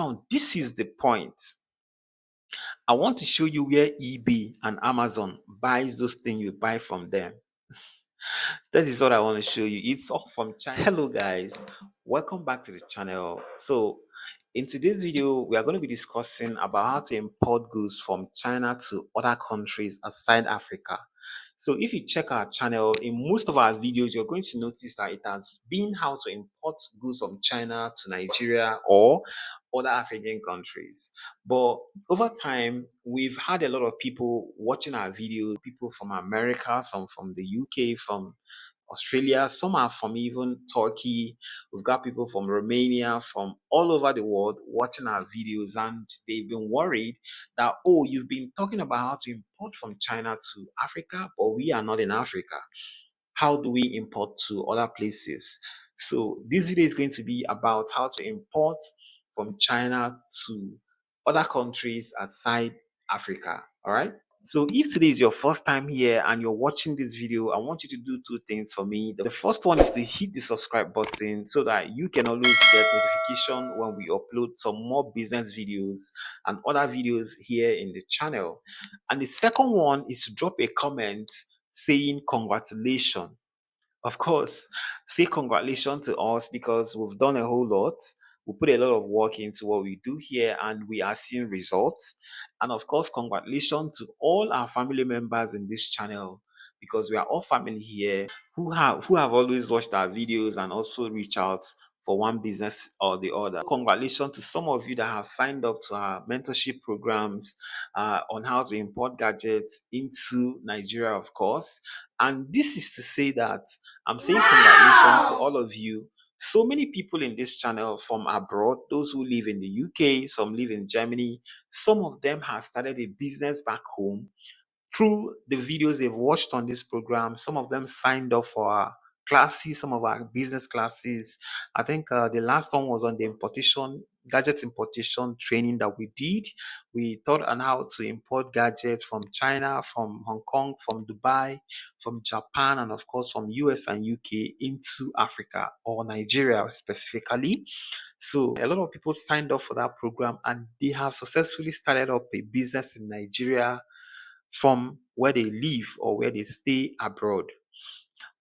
Now, this is the point. I want to show you where eBay and Amazon buys those things you buy from them. This is what I want to show you. It's all from China. Hello guys, welcome back to the channel. So in today's video, we are going to be discussing about how to import goods from China to other countries outside Africa. So if you check our channel, in most of our videos, you're going to notice that it has been how to import goods from China to Nigeria or other African countries. But over time, we've had a lot of people watching our videos, people from America, some from the UK, from Australia, some are from even Turkey. We've got people from Romania, from all over the world watching our videos, and they've been worried that, oh, you've been talking about how to import from China to Africa, but we are not in Africa. How do we import to other places? So this video is going to be about how to import from China to other countries outside Africa. All right. So if today is your first time here and you're watching this video, I want you to do two things for me. The first one is to hit the subscribe button so that you can always get notification when we upload some more business videos and other videos here in the channel. And the second one is to drop a comment saying congratulations. Of course, say congratulations to us because we've done a whole lot. We put a lot of work into what we do here and we are seeing results. And of course, congratulations to all our family members in this channel because we are all family here who have always watched our videos and also reach out for one business or the other. Congratulations to some of you that have signed up to our mentorship programs on how to import gadgets into Nigeria, of course. And this is to say that I'm saying congratulations to all of you. So many people in this channel from abroad, those who live in the UK, some live in Germany, some of them have started a business back home through the videos they've watched on this program. Some of them signed up for our classes, some of our business classes. I think the last one was on the gadget importation training that we did. We taught on how to import gadgets from China, from Hong Kong, from Dubai, from Japan, and of course from US and UK into Africa or Nigeria specifically. So a lot of people signed up for that program and they have successfully started up a business in Nigeria from where they live or where they stay abroad.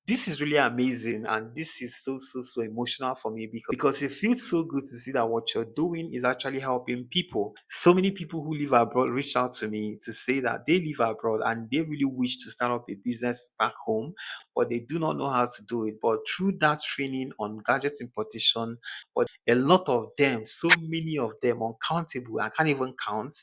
This is really amazing and this is so emotional for me because it feels so good to see that what you're doing is actually helping people. So many people who live abroad reach out to me to say that they live abroad and they really wish to start up a business back home, but they do not know how to do it. But through that training on gadget importation, but a lot of them, so many of them, uncountable, I can't even count,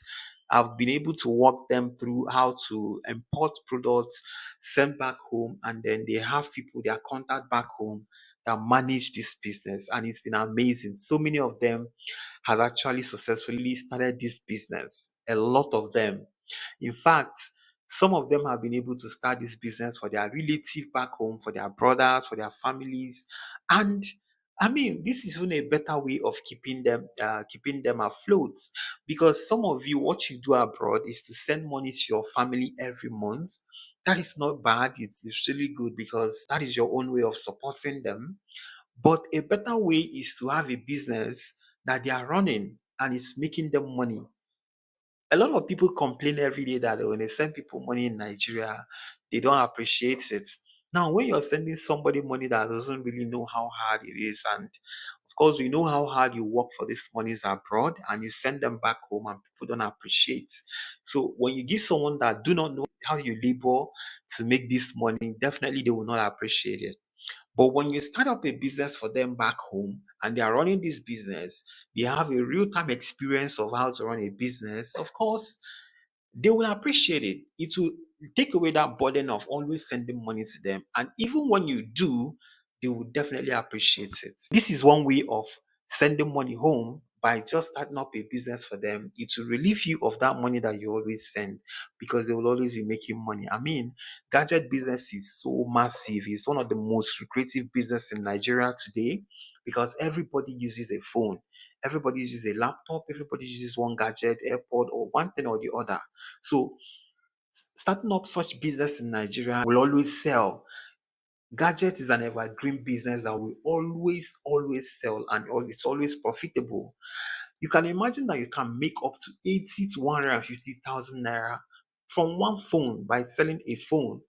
I've been able to walk them through how to import products, send back home, and then they have people, their contact back home that manage this business. And it's been amazing. So many of them has actually successfully started this business. A lot of them. In fact, some of them have been able to start this business for their relative back home, for their brothers, for their families. And I mean, this is even a better way of keeping them afloat. Because some of you, what you do abroad is to send money to your family every month. That is not bad. It's really good because that is your own way of supporting them. But a better way is to have a business that they are running and it's making them money. A lot of people complain every day that when they send people money in Nigeria, they don't appreciate it. Now, when you're sending somebody money that doesn't really know how hard it is, and of course, we know how hard you work for these monies abroad, and you send them back home, and people don't appreciate. So, when you give someone that do not know how you labor to make this money, definitely they will not appreciate it. But when you start up a business for them back home and they are running this business, they have a real time experience of how to run a business, of course, they will appreciate it. It will take away that burden of always sending money to them. And even when you do, they will definitely appreciate it. This is one way of sending money home by just starting up a business for them. It will relieve you of that money that you always send because they will always be making money. I mean, gadget business is so massive. It's one of the most lucrative business in Nigeria today because everybody uses a phone. Everybody uses a laptop, everybody uses one gadget, AirPod, or one thing or the other. So, starting up such business in Nigeria will always sell. Gadget is an evergreen business that will always sell and it's always profitable. You can imagine that you can make up to 80 to 150,000 naira from one phone by selling a phone.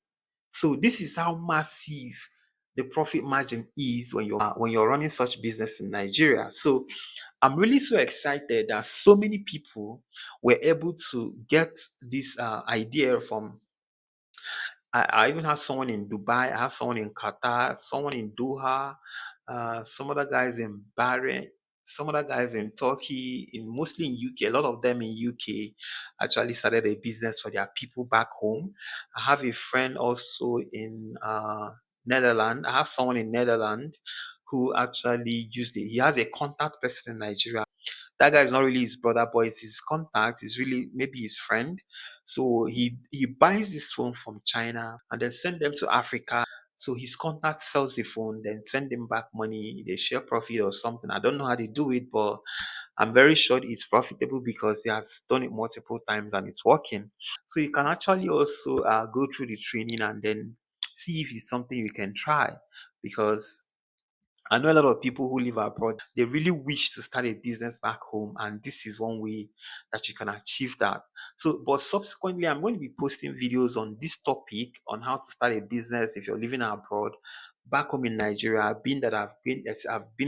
So this is how massive the profit margin is when you're running such business in Nigeria. So I'm really so excited that so many people were able to get this idea from. I even have someone in Dubai, I have someone in Qatar, someone in Doha, some other guys in Bahrain, some other guys in Turkey, in mostly in UK. A lot of them in UK actually started a business for their people back home. I have a friend also in Netherlands. I have someone in Netherlands who actually used it. He has a contact person in Nigeria. That guy is not really his brother, but it's his contact. It's really maybe his friend. So he buys this phone from China and then send them to Africa. So his contact sells the phone, then send him back money. They share profit or something. I don't know how they do it, but I'm very sure it's profitable because he has done it multiple times and it's working. So you can actually also go through the training and then see if it's something you can try, because I know a lot of people who live abroad, they really wish to start a business back home, and this is one way that you can achieve that. So, but subsequently, I'm going to be posting videos on this topic on how to start a business if you're living abroad. Back home in Nigeria, I've been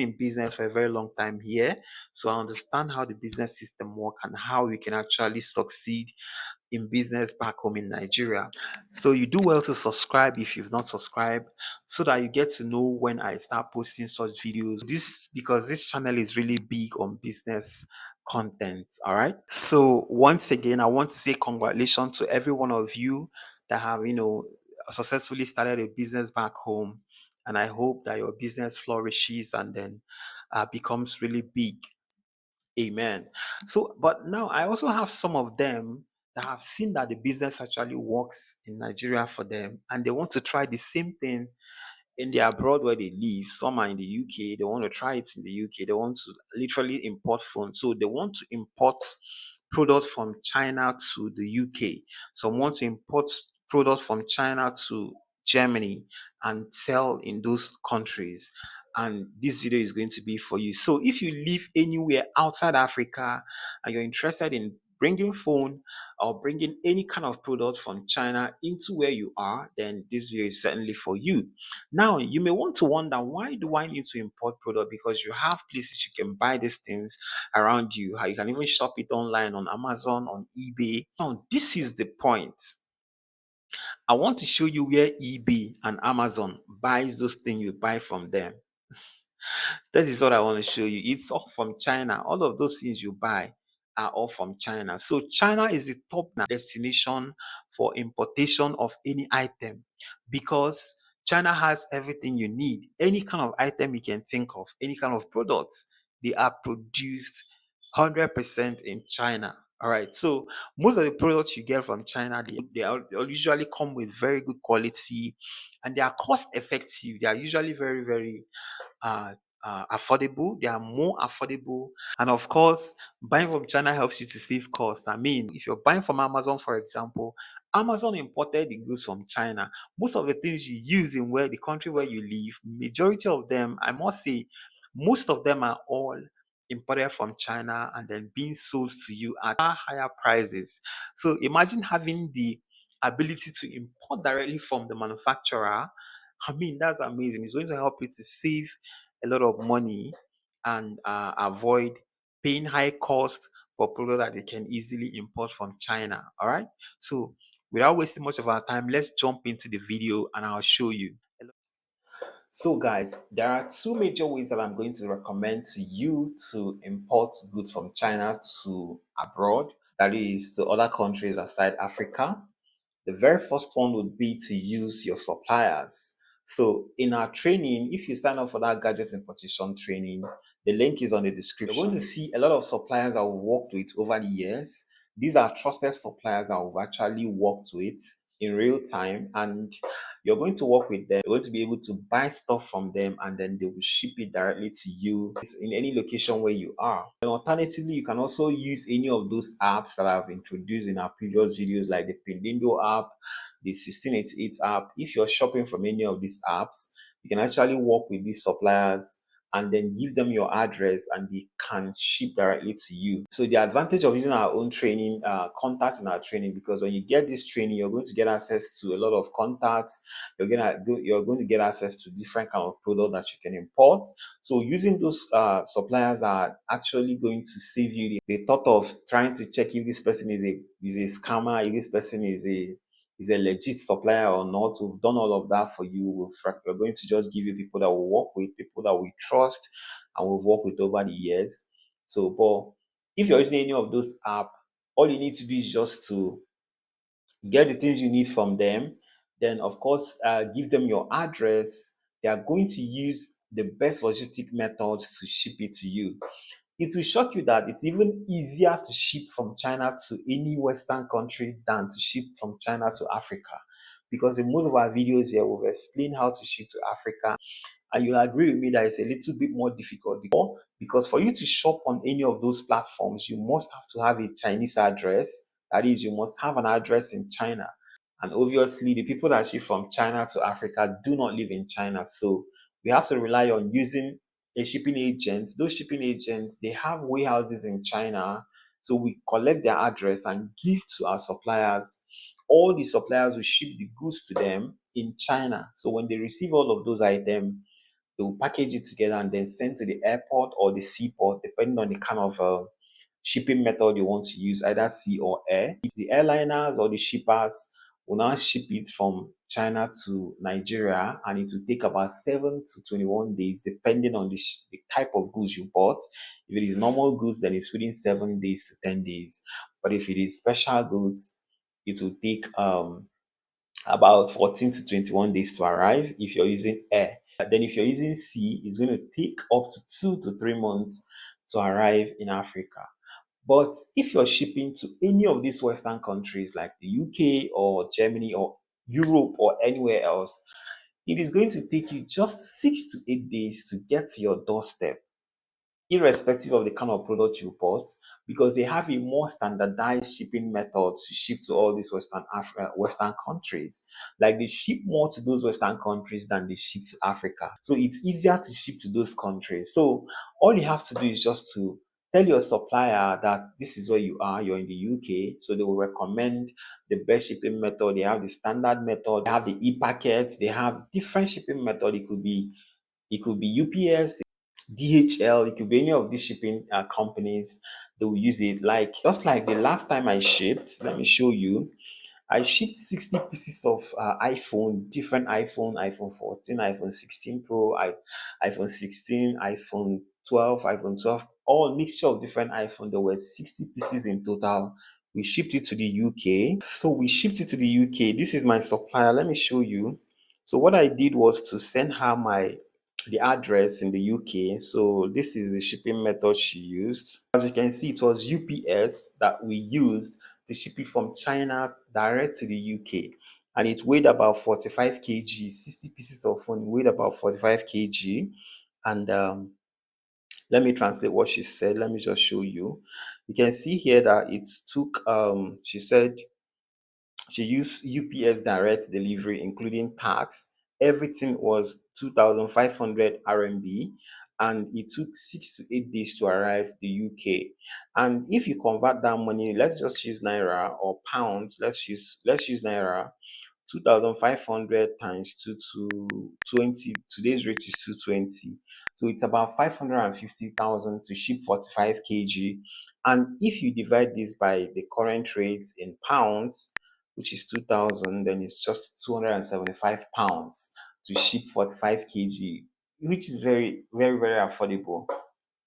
in business for a very long time here, so I understand how the business system work and how we can actually succeed in business back home in Nigeria. So you do well to subscribe if you've not subscribed, so that you get to know when I start posting such videos. This because this channel is really big on business content. All right. So once again, I want to say congratulations to every one of you that have successfully started a business back home, and I hope that your business flourishes and then becomes really big. Amen. So, but now I also have some of them that have seen that the business actually works in Nigeria for them, and they want to try the same thing in the abroad where they live. Some are in the UK, they want to try it in the UK. They want to literally import phones. So they want to import products from China to the UK. Some want to import products from China to Germany and sell in those countries. And this video is going to be for you. So if you live anywhere outside Africa and you're interested in bringing phone or bringing any kind of product from China into where you are, then this video is certainly for you. Now, you may want to wonder, why do I need to import product? Because you have places you can buy these things around you. You can even shop it online on Amazon, on eBay. Now, this is the point. I want to show you where eBay and Amazon buys those things you buy from them. That is what I want to show you. It's all from China. All of those things you buy are all from China. So China is the top destination for importation of any item, because China has everything you need. Any kind of item you can think of, any kind of products, they are produced 100% in China. All right. So most of the products you get from China, they usually come with very good quality, and they are cost effective. They are usually very, very uh, affordable. They are more affordable. And of course, buying from China helps you to save cost. I mean, if you're buying from Amazon, for example, Amazon imported the goods from China. Most of the things you use in where the country where you live, majority of them, I must say, most of them are all imported from China and then being sold to you at higher prices. So imagine having the ability to import directly from the manufacturer. I mean, that's amazing. It's going to help you to save a lot of money and avoid paying high cost for products that they can easily import from China. All right. So without wasting much of our time, let's jump into the video and I'll show you. So, guys, there are two major ways that I'm going to recommend to you to import goods from China to abroad, that is, to other countries outside Africa. The very first one would be to use your suppliers. So in our training, if you sign up for that gadgets importation training, the link is on the description. You're going to see a lot of suppliers that we've worked with over the years. These are trusted suppliers that we've actually worked with in real time, and you're going to work with them. You're going to be able to buy stuff from them, and then they will ship it directly to you in any location where you are. And alternatively, you can also use any of those apps that I've introduced in our previous videos, like the Pindindo app, the 1688 app. If you're shopping from any of these apps, you can actually work with these suppliers and then give them your address and they can ship directly to you. So the advantage of using our own training, contacts in our training, because when you get this training, you're going to get access to a lot of contacts. You're going to get access to different kind of product that you can import. So using those suppliers are actually going to save you the thought of trying to check if this person is a scammer, if this person is a legit supplier or not. We've done all of that for you. We're going to just give you people that will work with, people that we trust and we've worked with over the years. So, but if you're using any of those apps, all you need to do is just to get the things you need from them. Then, of course, give them your address. They are going to use the best logistic methods to ship it to you. It will shock you that it's even easier to ship from China to any Western country than to ship from China to Africa. Because in most of our videos here, we've explained how to ship to Africa, and you'll agree with me that it's a little bit more difficult because for you to shop on any of those platforms, you must have to have a Chinese address. That is, you must have an address in China. And obviously, the people that ship from China to Africa do not live in China. So we have to rely on using a shipping agent. Those shipping agents, they have warehouses in China. So we collect their address and give to our suppliers. All the suppliers will ship the goods to them in China. So when they receive all of those items, they will package it together and then send to the airport or the seaport, depending on the kind of shipping method you want to use, either sea or air. The airliners or the shippers will now ship it from China to Nigeria, and it will take about 7 to 21 days, depending on the type of goods you bought. If it is normal goods, then it's within 7 days to 10 days. But if it is special goods, it will take about 14 to 21 days to arrive if you're using air. Then if you're using sea, it's going to take up to 2 to 3 months to arrive in Africa. But if you're shipping to any of these Western countries like the UK or Germany or Europe or anywhere else, it is going to take you just 6 to 8 days to get to your doorstep, irrespective of the kind of product you bought, because they have a more standardized shipping method to ship to all these Western countries. Like they ship more to those Western countries than they ship to Africa. So it's easier to ship to those countries. So all you have to do is just to tell your supplier that this is where you are, you're in the UK. So they will recommend the best shipping method. They have the standard method, they have the e-packets, they have different shipping method. It could be UPS, DHL, it could be any of these shipping companies. They will use it. Like just like the last time I shipped, let me show you. I shipped 60 pieces of iPhone, different iPhone 14, iPhone 16 Pro, iPhone 16, iPhone 12, iPhone 12, all mixture of different iPhone. There were 60 pieces in total. We shipped it to the UK. So we shipped it to the UK. This is my supplier. Let me show you. So what I did was to send her the address in the UK. So this is the shipping method she used. As you can see, it was UPS that we used to ship it from China direct to the UK. And it weighed about 45 kg, 60 pieces of phone weighed about 45 kg. And let me translate what she said. Let me just show you. You can see here that it took, she said, she used UPS direct delivery, including tax. Everything was 2,500 RMB, and it took 6 to 8 days to arrive the UK. And if you convert that money, let's just use naira or pounds. Let's use naira. 2,500 times 2 to 20. Today's rate is 220. So it's about 550,000 to ship 45 kg. And if you divide this by the current rate in pounds, which is 2,000, then it's just 275 pounds to ship 45 kg, which is very, very, very affordable.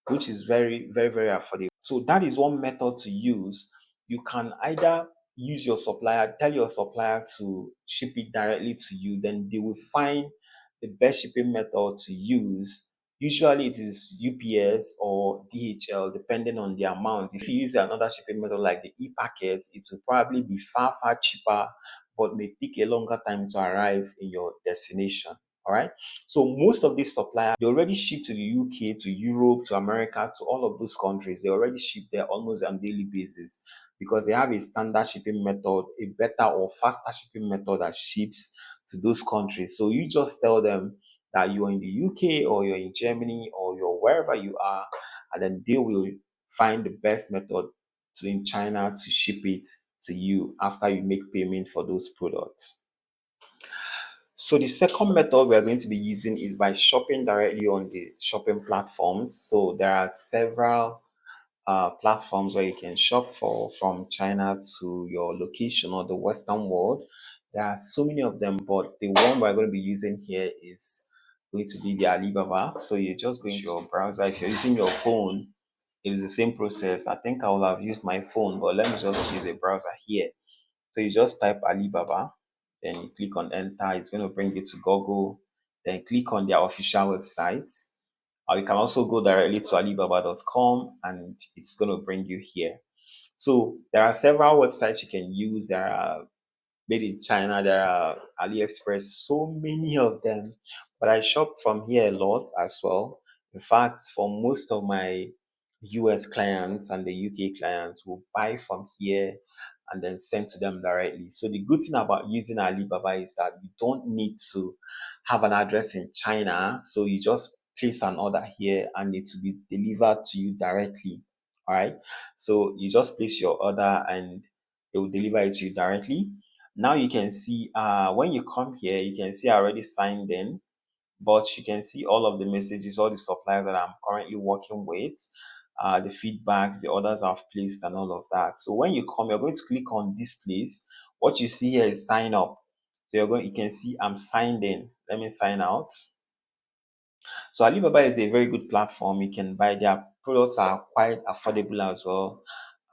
Which is very, very, very affordable. So that is one method to use. You can either use your supplier, tell your supplier to ship it directly to you, then they will find the best shipping method to use. Usually it is UPS or DHL, depending on the amount. If you use another shipping method like the e-packet, it will probably be far, far cheaper, but may take a longer time to arrive in your destination. All right. So most of these suppliers, they already ship to the UK, to Europe, to America, to all of those countries. They already ship there almost on daily basis because they have a standard shipping method, a better or faster shipping method that ships to those countries. So you just tell them that you're in the UK or you're in Germany or you're wherever you are, and then they will find the best method to in China to ship it to you after you make payment for those products. So the second method we are going to be using is by shopping directly on the shopping platforms. So there are several platforms where you can shop for from China to your location or the Western world. There are so many of them, but the one we're going to be using here is going to be the Alibaba. So you're just going to your browser. If you're using your phone, it is the same process. I think I will have used my phone, but let me just use a browser here. So you just type Alibaba, then you click on enter. It's going to bring you to Google. Then click on their official website. Or you can also go directly to alibaba.com and it's going to bring you here. So there are several websites you can use. There are made in China, there are AliExpress, so many of them. But I shop from here a lot as well. In fact, for most of my US clients and the UK clients will buy from here and then send to them directly. So the good thing about using Alibaba is that you don't need to have an address in China. So you just place an order here and it will be delivered to you directly. All right. So you just place your order and they will deliver it to you directly. Now you can see when you come here, you can see I already signed in, but you can see all of the messages, all the suppliers that I'm currently working with, the feedbacks, the orders I've placed, and all of that. So when you come, you're going to click on this place. What you see here is sign up. So you can see I'm signed in. Let me sign out. So Alibaba is a very good platform. You can buy their products are quite affordable as well,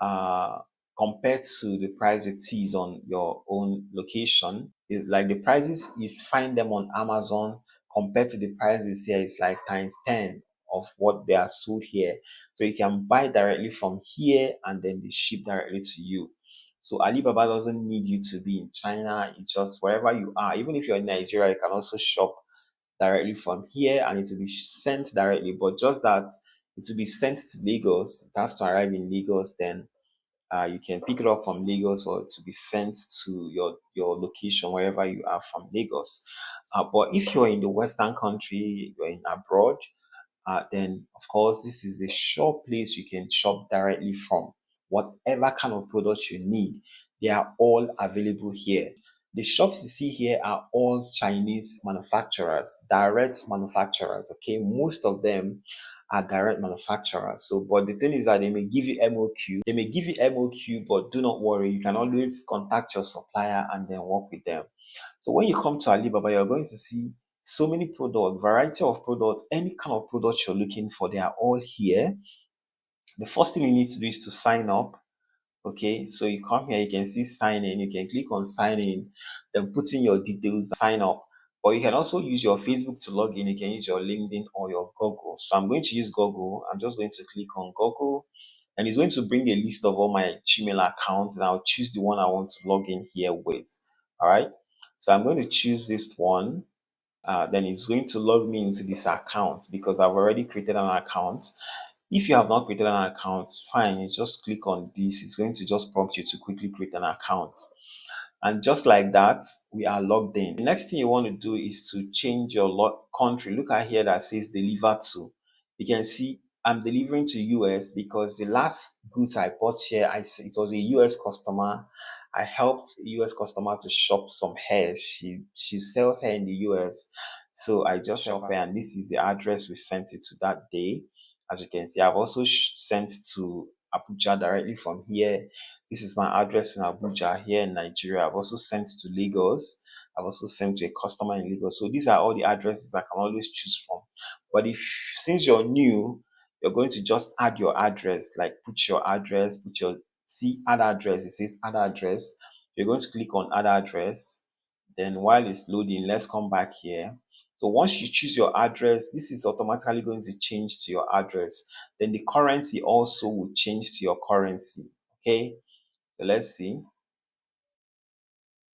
uh, compared to the price it is on your own location. Like the prices is find them on Amazon compared to the prices here is like times 10 of what they are sold here. So you can buy directly from here and then they ship directly to you. So Alibaba doesn't need you to be in China. It's just wherever you are. Even if you're in Nigeria, you can also shop directly from here and it will be sent directly, but just that it will be sent to Lagos. It has to arrive in Lagos, then you can pick it up from Lagos or to be sent to your location wherever you are from Lagos. But if you're in the Western country, you're in abroad, then of course this is a sure place you can shop directly from. Whatever kind of products you need, they are all available here. The shops you see here are all Chinese manufacturers, direct manufacturers. Okay, most of them are direct manufacturers. So, but the thing is that they may give you MOQ. They may give you MOQ, but do not worry. You can always contact your supplier and then work with them. So when you come to Alibaba, you're going to see so many products, variety of products, any kind of product you're looking for, they are all here. The first thing you need to do is to sign up. Okay, so you come here, you can see sign in, you can click on sign in, then put in your details, sign up. Or you can also use your Facebook to log in, you can use your LinkedIn or your Google. So I'm going to use Google. I'm just going to click on Google and it's going to bring a list of all my Gmail accounts and I'll choose the one I want to log in here with. All right, so I'm going to choose this one. Then it's going to log me into this account because I've already created an account. If you have not created an account, fine, you just click on this. It's going to just prompt you to quickly create an account. And just like that, we are logged in. The next thing you want to do is to change your country. Look at here that says deliver to. You can see I'm delivering to US because the last goods I bought here, it was a US customer. I helped a US customer to shop some hair. She sells hair in the US. So I just helped her and this is the address we sent it to that day. As you can see, I've also sent to Abuja directly from here. This is my address in Abuja here in Nigeria. I've also sent to Lagos. I've also sent to a customer in Lagos. So these are all the addresses I can always choose from. But if since you're new, you're going to just add your address, like put your address, see add address. It says add address. You're going to click on add address. Then while it's loading, let's come back here. So once you choose your address, this is automatically going to change to your address. Then the currency also will change to your currency. Okay. So let's see.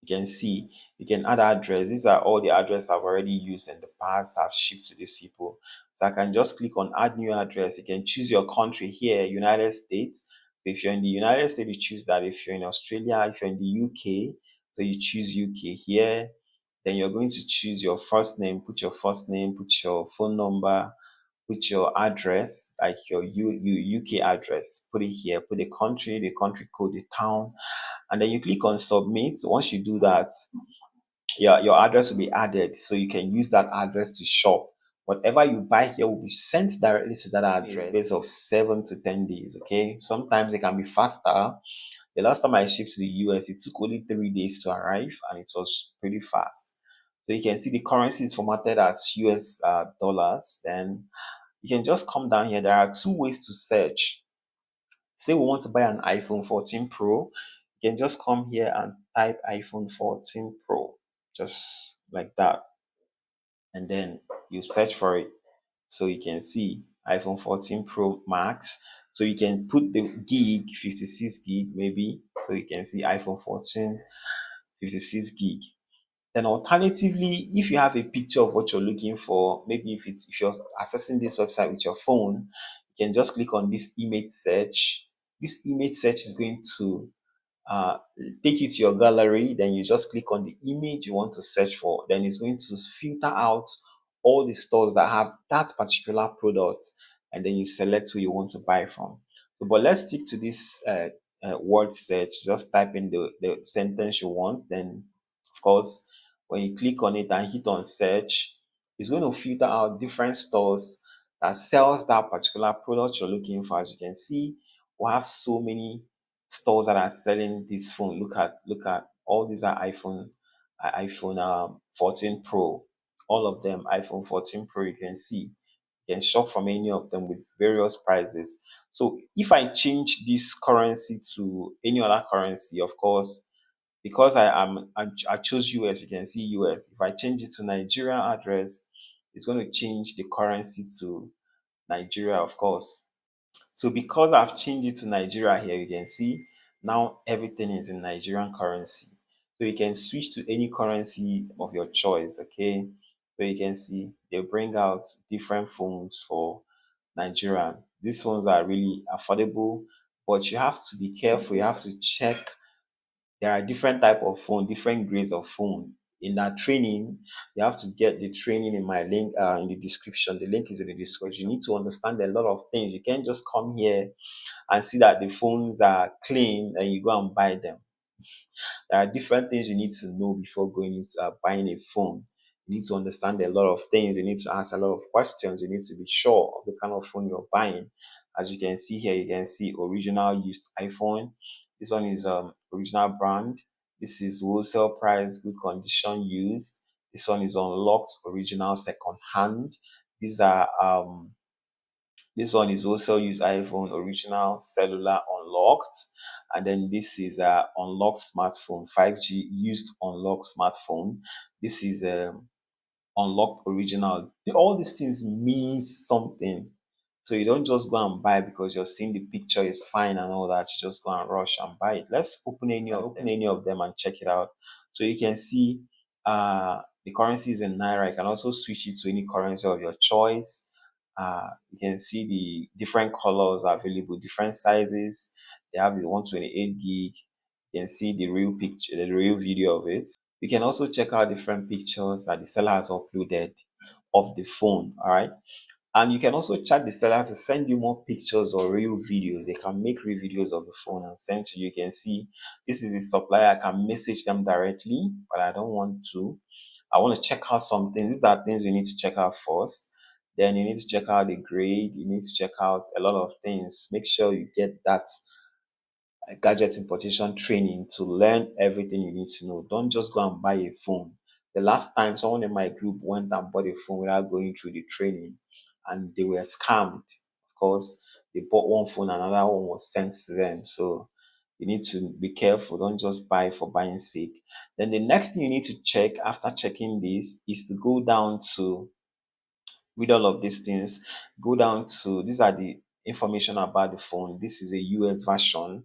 You can see you can add address. These are all the address I've already used in the past. I've shipped to these people. So I can just click on add new address. You can choose your country here, United States. So if you're in the United States, you choose that. If you're in Australia, if you're in the UK, so you choose UK here. Then you're going to choose your first name, put your first name, put your phone number, put your address, like your UK address, put it here, put the country code, the town, and then you click on submit. Once you do that, your address will be added, so you can use that address to shop. Whatever you buy here will be sent directly to that address. Space of 7 to 10 days. Okay, sometimes it can be faster. The last time I shipped to the US, it took only 3 days to arrive, and it was pretty fast. So you can see the currency is formatted as US dollars. Then you can just come down here. There are two ways to search. Say we want to buy an iPhone 14 Pro, you can just come here and type iPhone 14 Pro, just like that, and then you search for it. So you can see iPhone 14 Pro Max. So you can put the gig, 56 gig maybe. So you can see iPhone 14, 56 gig. Then alternatively, if you have a picture of what you're looking for, maybe if you're accessing this website with your phone, you can just click on this image search. This image search is going to uh, take you to your gallery. Then you just click on the image you want to search for. Then it's going to filter out all the stores that have that particular product, and then you select who you want to buy from. So, but let's stick to this word search. Just type in the sentence you want. Then, of course, when you click on it and hit on search, it's going to filter out different stores that sells that particular product you're looking for. As you can see, we have so many stores that are selling this phone. Look at all these are iPhone 14 Pro. All of them iPhone 14 Pro. You can see you can shop from any of them with various prices. So if I change this currency to any other currency, of course, because I chose US, you can see US. If I change it to Nigerian address, it's going to change the currency to Nigeria, of course. So because I've changed it to Nigeria here, you can see now everything is in Nigerian currency. So you can switch to any currency of your choice, okay? So you can see they bring out different phones for Nigeria. These phones are really affordable, but you have to be careful. You have to check. There are different type of phone, different grades of phone. In that training, you have to get the training in my link in the description. The link is in the description. You need to understand a lot of things. You can't just come here and see that the phones are clean and you go and buy them. There are different things you need to know before going into buying a phone. You need to understand a lot of things. You need to ask a lot of questions. You need to be sure of the kind of phone you're buying. As you can see here, you can see original used iPhone. This one is original brand. This is wholesale price, good condition used. This one is unlocked, original second hand. These are this one is also use iPhone original cellular unlocked. And then this is a unlocked smartphone, 5G used unlocked smartphone. This is unlocked original. All these things means something. So you don't just go and buy because you're seeing the picture is fine and all that. You just go and rush and buy it. Let's open any of them and check it out. So you can see the currency is in Naira. You can also switch it to any currency of your choice. You can see the different colors are available, different sizes. They have the 128 gig. You can see the real picture, the real video of it. You can also check out different pictures that the seller has uploaded of the phone. All right. And you can also chat the seller to send you more pictures or real videos. They can make real videos of the phone and send to you. You can see this is the supplier. I can message them directly, but I don't want to. I want to check out some things. These are things you need to check out first. Then you need to check out the grade. You need to check out a lot of things. Make sure you get that gadget importation training to learn everything you need to know. Don't just go and buy a phone. The last time someone in my group went and bought a phone without going through the training and they were scammed. Of course, they bought one phone, another one was sent to them. So you need to be careful. Don't just buy for buying sake. Then the next thing you need to check after checking this is to go down to read all of these things. Go down to these are the information about the phone. This is a US version,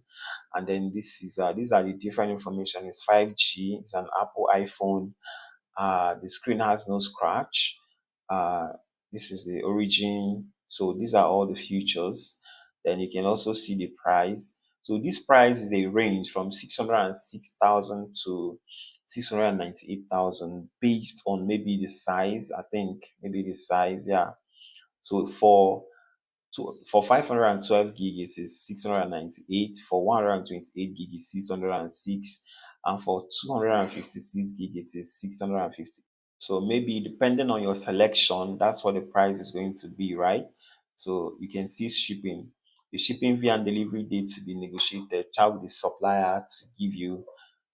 and then this is these are the different information. It's 5G. It's an Apple iPhone. The screen has no scratch. Uh, this is the origin. So these are all the features. Then you can also see the price. So this price is a range from 606,000 to 698,000 based on maybe the size. I think maybe the size, yeah. So for 512 gig it is 698, for 128 gig is 606, and for 256 gig it is 650. So maybe depending on your selection, that's what the price is going to be, right? So you can see shipping. The shipping fee and delivery date to be negotiated. Chat with the supplier to give you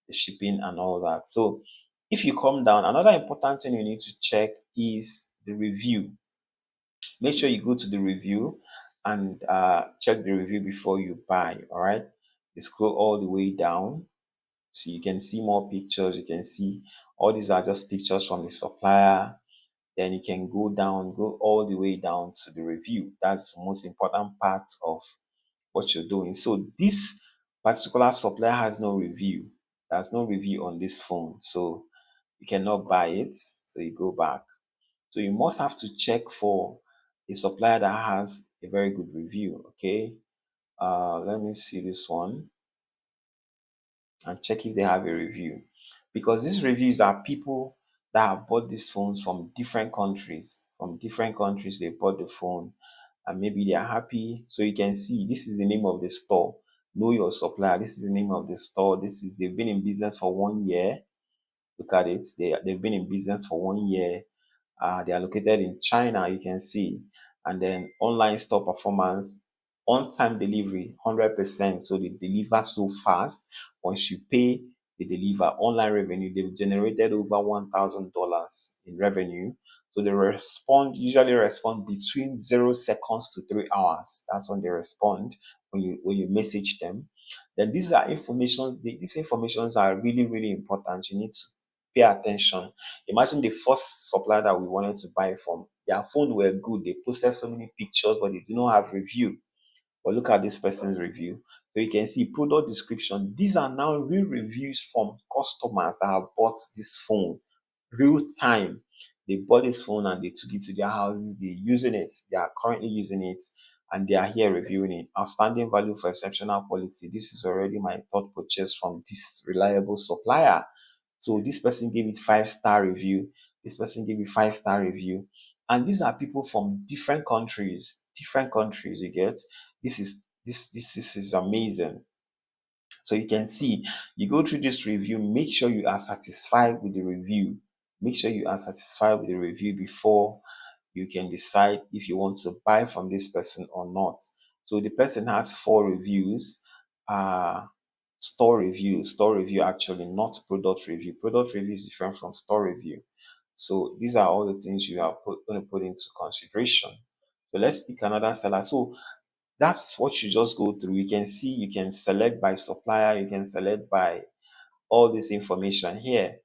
the shipping and all that. So if you come down, another important thing you need to check is the review. Make sure you go to the review and check the review before you buy. All right. You scroll all the way down so you can see more pictures. You can see all these are just pictures from the supplier. Then you can go all the way down to the review. That's the most important part of what you're doing. So this particular supplier has no review. There's no review on this phone. So you cannot buy it. So you go back. So you must have to check for a supplier that has a very good review. Okay. Let me see this one and check if they have a review. Because these reviews are people that have bought these phones from different countries. From different countries, they bought the phone and maybe they are happy. So you can see this is the name of the store. Know your supplier. This is the name of the store. They've been in business for 1 year. Look at it. They've been in business for 1 year. They are located in China, you can see. And then online store performance, on-time delivery, 100%. So they deliver so fast. Once you pay, they deliver. Online revenue, they've generated over $1,000 in revenue. So they usually respond between 0 seconds to 3 hours. That's when they respond when you message them. Then these informations are really, really important. You need to pay attention. Imagine the first supplier that we wanted to buy from. Their phone were good. They posted so many pictures, but they do not have review. But look at this person's review. So you can see product description. These are now real reviews from customers that have bought this phone. Real time. They bought this phone and they took it to their houses. They're using it. They are currently using it and they are here reviewing it. Outstanding value for exceptional quality. This is already my third purchase from this reliable supplier. So this person gave it 5-star review. This person gave it 5-star review. And these are people from different countries. Different countries, you get. This is amazing. So you can see, you go through this review, make sure you are satisfied with the review. Make sure you are satisfied with the review before you can decide if you want to buy from this person or not. So the person has 4 reviews. Uh, store review actually, not product review. Product review is different from store review. So these are all the things you are going to put into consideration. So let's pick another seller. So that's what you just go through. You can see, you can select by supplier, you can select by all this information here.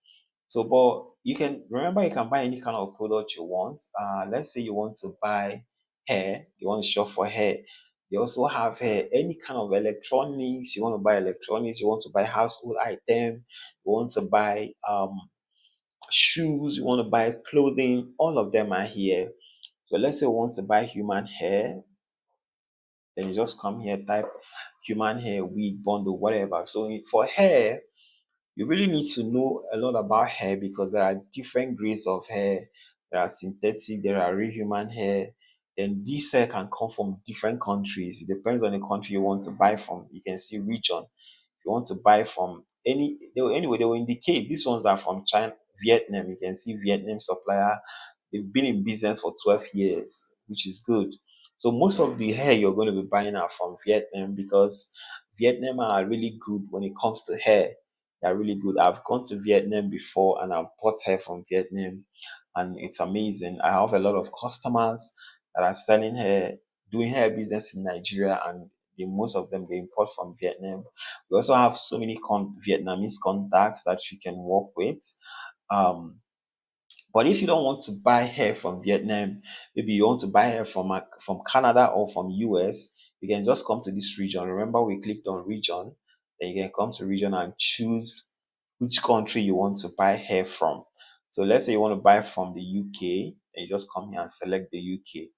So, but you can remember you can buy any kind of product you want. Let's say you want to buy hair, you want to shop for hair. They also have hair, any kind of electronics. You want to buy electronics, you want to buy household item, you want to buy shoes, you want to buy clothing, all of them are here. So let's say you want to buy human hair, then you just come here, type human hair, wig, bundle, whatever. So for hair, you really need to know a lot about hair because there are different grades of hair. There are synthetic, there are real human hair. Then this hair can come from different countries. It depends on the country you want to buy from. You can see region. You want to buy from anyway, they will indicate these ones are from China, Vietnam. You can see Vietnam supplier. They've been in business for 12 years, which is good. So most of the hair you're going to be buying are from Vietnam because Vietnam are really good when it comes to hair. They're really good. I've gone to Vietnam before and I've bought hair from Vietnam and it's amazing. I have a lot of customers that are selling hair, doing hair business in Nigeria, and most of them they import from Vietnam. We also have so many Vietnamese contacts that you can work with. Um, but if you don't want to buy hair from Vietnam, maybe you want to buy hair from Canada or from US, you can just come to this region. Remember, we clicked on region. Then you can come to region and choose which country you want to buy hair from. So let's say you want to buy from the UK, and you just come here and select the UK.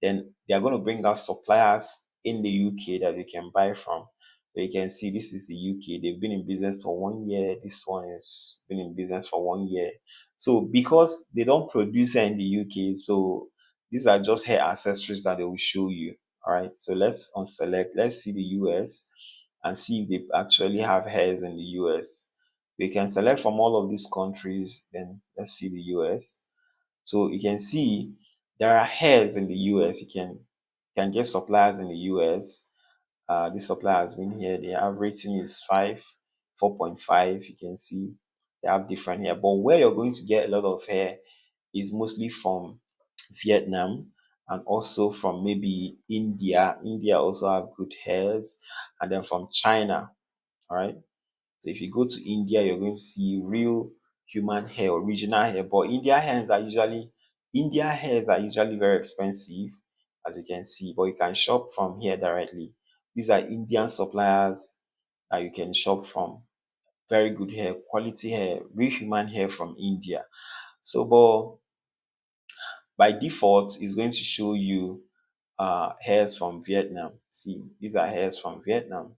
Then they are going to bring out suppliers in the UK that you can buy from. So you can see this is the UK. They've been in business for 1 year. This one has been in business for 1 year. So because they don't produce hair in the UK, so these are just hair accessories that they will show you. All right. So let's unselect. Let's see the US and see if they actually have hairs in the US. We can select from all of these countries. Then let's see the US. So you can see there are hairs in the US. You can get suppliers in the US. This supplier has been here. The average rating is 4.5. You can see they have different hair. But where you're going to get a lot of hair is mostly from Vietnam and also from maybe India. India also have good hairs, and then from China. All right. So if you go to India, you're going to see real human hair, original hair. But India hairs are usually very expensive, as you can see. But you can shop from here directly. These are Indian suppliers that you can shop from. Very good hair, quality hair, real human hair from India. So, but by default, it's going to show you hairs from Vietnam. See, these are hairs from Vietnam.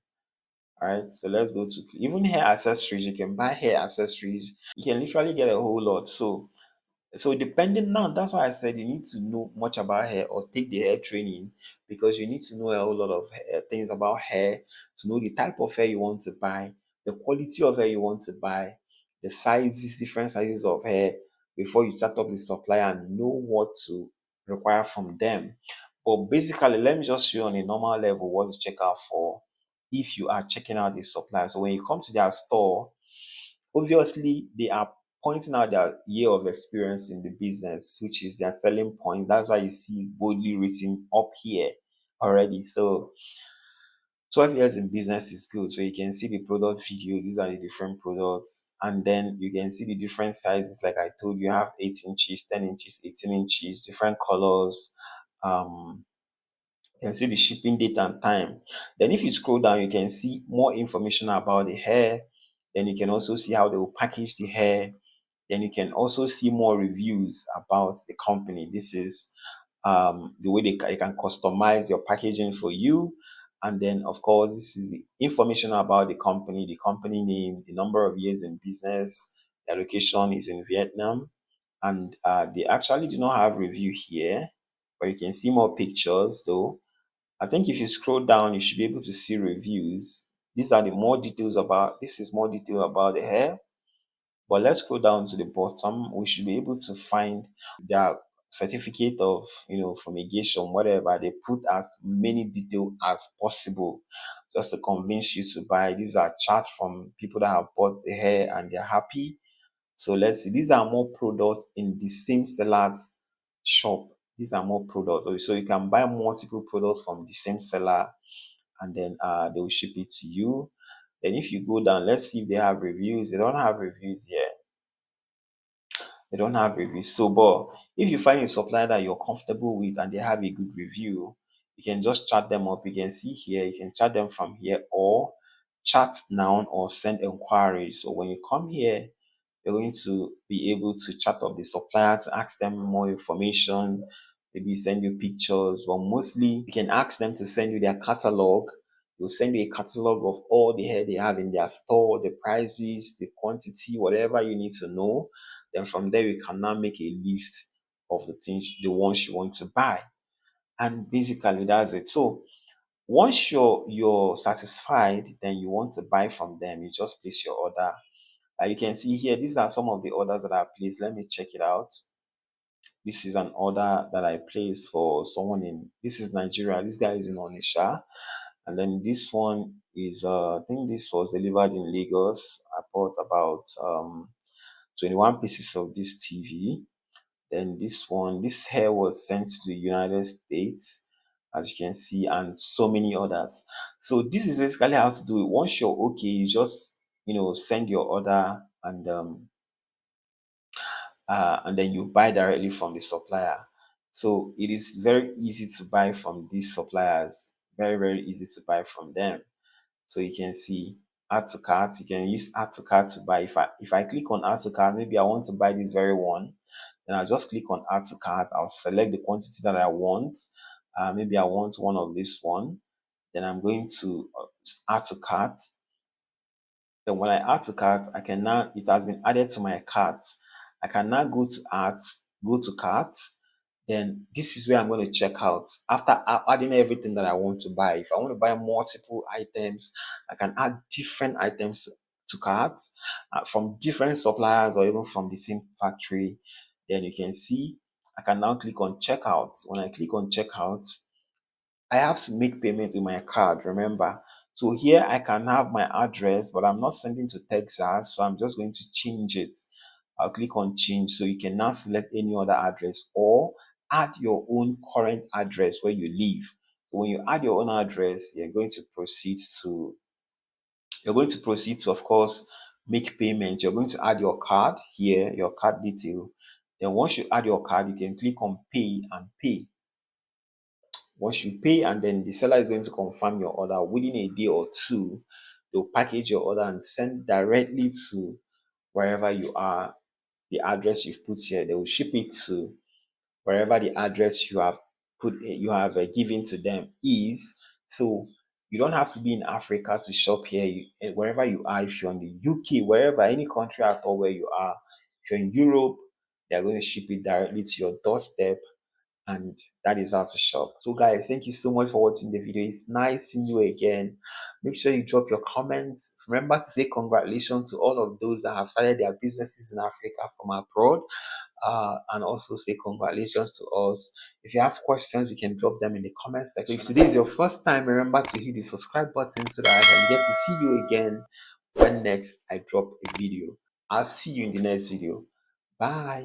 All right, so let's go to even hair accessories. You can buy hair accessories. You can literally get a whole lot. So depending now, that's why I said you need to know much about hair or take the hair training, because you need to know a whole lot of things about hair, to know the type of hair you want to buy, the quality of hair you want to buy, the sizes, different sizes of hair, before you start up the supplier and know what to require from them. But basically, let me just show you on a normal level what to check out for if you are checking out the supplier. So when you come to their store, obviously they are pointing out their year of experience in the business, which is their selling point. That's why you see boldly written up here already. So 12 years in business is good. So you can see the product video. These are the different products. And then you can see the different sizes. Like I told you, you have 8 inches, 10 inches, 18 inches, different colors. Um, you can see the shipping date and time. Then if you scroll down, you can see more information about the hair. Then you can also see how they will package the hair. Then you can also see more reviews about the company. This is the way they can customize your packaging for you. And then, of course, this is the information about the company name, the number of years in business, their location is in Vietnam. And they actually do not have review here, but you can see more pictures though. I think if you scroll down, you should be able to see reviews. This is more detail about the hair. But let's scroll down to the bottom. We should be able to find their certificate of, fumigation, whatever. They put as many detail as possible just to convince you to buy. These are charts from people that have bought the hair and they're happy. So let's see. These are more products in the same seller's shop. These are more products. So you can buy multiple products from the same seller, and then they will ship it to you. Then if you go down, let's see if they have reviews. They don't have reviews here. They don't have reviews. So, but if you find a supplier that you're comfortable with and they have a good review, you can just chat them up. You can see here, you can chat them from here, or chat now or send inquiries. So when you come here, you're going to be able to chat up the suppliers, ask them more information, maybe send you pictures. But mostly, you can ask them to send you their catalog. They'll send you a catalog of all the hair they have in their store, the prices, the quantity, whatever you need to know. Then from there, you can now make a list of the things, the ones you want to buy. And basically, that's it. So once you're satisfied, then you want to buy from them, you just place your order. You can see here, these are some of the orders that I placed. Let me check it out. This is an order that I placed for someone this is Nigeria. This guy is in Onisha. And then this one is, I think this was delivered in Lagos. I bought about 21 pieces of this TV. Then this hair was sent to the United States, as you can see, and so many others. So this is basically how to do it. Once you're okay, you just send your order, and then you buy directly from the supplier. So it is very easy to buy from these suppliers. Very, very easy to buy from them. So you can see add to cart. You can use add to cart to buy. If I click on add to cart, maybe I want to buy this very one, then I'll just click on add to cart. I'll select the quantity that I want. Maybe I want one of this one. Then I'm going to add to cart. Then when I add to cart, I can now, it has been added to my cart. I can now go to add, go to cart. Then this is where I'm going to check out. After adding everything that I want to buy, if I want to buy multiple items, I can add different items to cart from different suppliers or even from the same factory. Then you can see I can now click on checkout. When I click on checkout, I have to make payment with my card, remember. So here I can have my address, but I'm not sending to Texas, so I'm just going to change it. I'll click on change, so you can now select any other address or add your own current address where you live. When you add your own address, you're going to proceed to, of course, make payment. You're going to add your card here, your card detail. Then once you add your card, you can click on pay and pay. Once you pay, and then the seller is going to confirm your order within a day or two, they'll package your order and send directly to wherever you are. The address you've put here, they will ship it to wherever the address you have given to them is. So you don't have to be in Africa to shop here. Wherever you are, if you're in the UK, wherever, any country at all where you are, if you're in Europe, they're going to ship it directly to your doorstep, and that is how to shop. So guys, thank you so much for watching the video. It's nice seeing you again. Make sure you drop your comments. Remember to say congratulations to all of those that have started their businesses in Africa from abroad, and also say congratulations to us. If you have questions, you can drop them in the comment section. So if today is your first time, remember to hit the subscribe button so that I can get to see you again when next I drop a video. I'll see you in the next video. Bye.